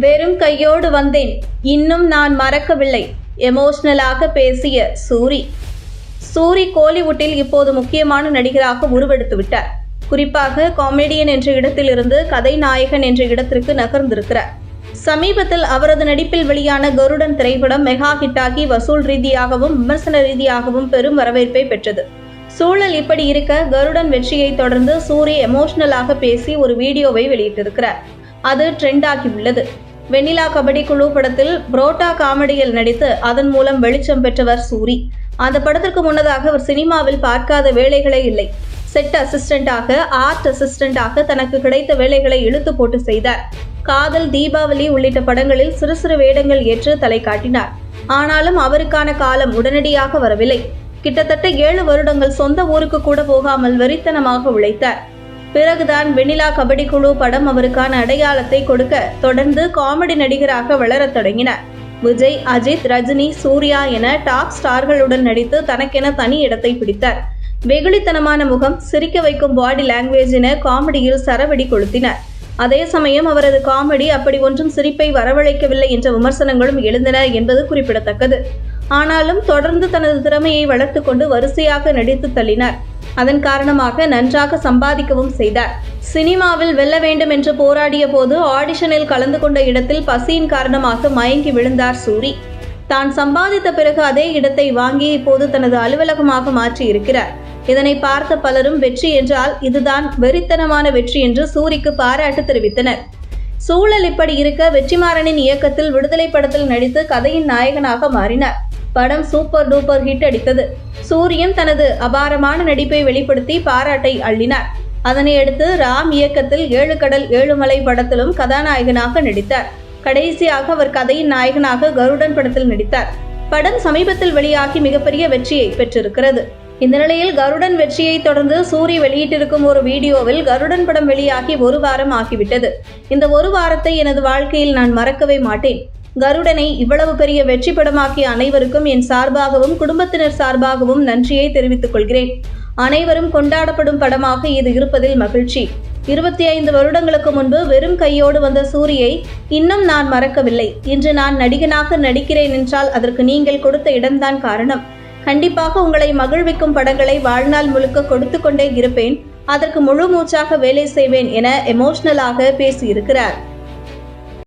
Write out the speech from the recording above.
வெறும் கையோடு வந்தேன், இன்னும் நான் மறக்கவில்லை. எமோஷனலாக பேசிய சூரி கோலிவுட்டில் இப்போது முக்கியமான நடிகராக உருவெடுத்து விட்டார். குறிப்பாக காமெடியன் என்ற இடத்திலிருந்து கதை நாயகன் என்ற இடத்திற்கு நகர்ந்திருக்கிறார். சமீபத்தில் அவரது நடிப்பில் வெளியான கருடன் திரைப்படம் மெகா ஹிட்டாகி வசூல் ரீதியாகவும் விமர்சன ரீதியாகவும் பெரும் வரவேற்பை பெற்றது. சூழல் இப்படி இருக்க, கருடன் வெற்றியை தொடர்ந்து சூரி எமோஷனலாக பேசி ஒரு வீடியோவை வெளியிட்டிருக்கிறார். அது ட்ரெண்ட் ஆகியுள்ளது. வெண்ணிலா கபடி குழு படத்தில் புரோட்டா காமெடியில் நடித்து அதன் மூலம் வெளிச்சம் பெற்றவர் சூரி. அந்த படத்திற்கு முன்னதாக அவர் சினிமாவில் பார்க்காத வேலைகளே இல்லை. செட் அசிஸ்டண்டாக, ஆர்ட் அசிஸ்டண்டாக தனக்கு கிடைத்த வேலைகளை இழுத்து போட்டு செய்தார். காதல், தீபாவளி உள்ளிட்ட படங்களில் சிறு சிறு வேடங்கள் ஏற்று தலை காட்டினார். ஆனாலும் அவருக்கான காலம் உடனடியாக வரவில்லை. கிட்டத்தட்ட 7 வருடங்கள் சொந்த ஊருக்கு கூட போகாமல் வெறித்தனமாக உழைத்தார். பிறகுதான் வெண்ணிலா கபடி குழு படம் அவருக்கான அடையாளத்தை கொடுக்க, தொடர்ந்து காமெடி நடிகராக வளரத் தொடங்கினார். விஜய், அஜித், ரஜினி, சூர்யா என டாப் ஸ்டார்களுடன் நடித்து தனக்கென தனி இடத்தை பிடித்தார். வெகுளித்தனமான முகம், சிரிக்க வைக்கும் பாடி லாங்குவேஜ் என காமெடியில் சரவெடி கொளுத்தினார். அதே சமயம் அவரது காமெடி அப்படி ஒன்றும் சிரிப்பை வரவழைக்கவில்லை என்ற விமர்சனங்களும் எழுந்தன என்பது குறிப்பிடத்தக்கது. ஆனாலும் தொடர்ந்து தனது திறமையை வளர்த்து கொண்டு வரிசையாக நடித்து தள்ளினார். அதன் காரணமாக நன்றாக சம்பாதிக்கவும் செய்தார். சினிமாவில் வெல்ல வேண்டும் என்று போராடிய போது ஆடிஷனில் கலந்து கொண்ட இடத்தில் பசியின் காரணமாக மயங்கி விழுந்தார் சூரி. தான் சம்பாதித்த பிறகு அதே இடத்தை வாங்கி இப்போது தனது அலுவலகமாக மாற்றி இருக்கிறார். இதனை பார்த்த பலரும் வெற்றி என்றால் இதுதான் வெறித்தனமான வெற்றி என்று சூரிக்கு பாராட்டு தெரிவித்தனர். சூழல் இப்படி இருக்க, வெற்றிமாறனின் இயக்கத்தில் விடுதலை படத்தில் நடித்து கதையின் நாயகனாக மாறினார். படம் சூப்பர் டூப்பர் ஹிட் அடித்தது. சூரியன் தனது அபாரமான நடிப்பை வெளிப்படுத்தி பாராட்டை அள்ளினார். அதனை அடுத்து ராம் இயக்கத்தில் 7 கடல் 7 மலை படத்திலும் கதாநாயகனாக நடித்தார். கடைசியாக அவர் கதையின் நாயகனாக கருடன் படத்தில் நடித்தார். படம் சமீபத்தில் வெளியாகி மிகப்பெரிய வெற்றியை பெற்றிருக்கிறது. இந்த நிலையில் கருடன் வெற்றியை தொடர்ந்து சூரி வெளியிட்டிருக்கும் ஒரு வீடியோவில் கருடன் படம் வெளியாகி 1 வாரம் ஆகிவிட்டது. இந்த 1 வாரத்தை எனது வாழ்க்கையில் நான் மறக்கவே மாட்டேன். கருடனை இவ்வளவு பெரிய வெற்றி படமாக்கிய அனைவருக்கும் என் சார்பாகவும் குடும்பத்தினர் சார்பாகவும் நன்றியை தெரிவித்துக் கொள்கிறேன். அனைவரும் கொண்டாடப்படும் படமாக இது இருப்பதில் மகிழ்ச்சி. 25 வருடங்களுக்கு முன்பு வெறும் கையோடு வந்த சூரியை இன்னும் நான் மறக்கவில்லை. இன்று நான் நடிகனாக நடிக்கிறேன் என்றால் அதற்கு நீங்கள் கொடுத்த இடம்தான் காரணம். கண்டிப்பாக உங்களை மகிழ்விக்கும் படங்களை வாழ்நாள் முழுக்க கொடுத்து கொண்டே இருப்பேன். அதற்கு முழு மூச்சாக வேலை செய்வேன் என எமோஷனலாக பேசியிருக்கிறார்.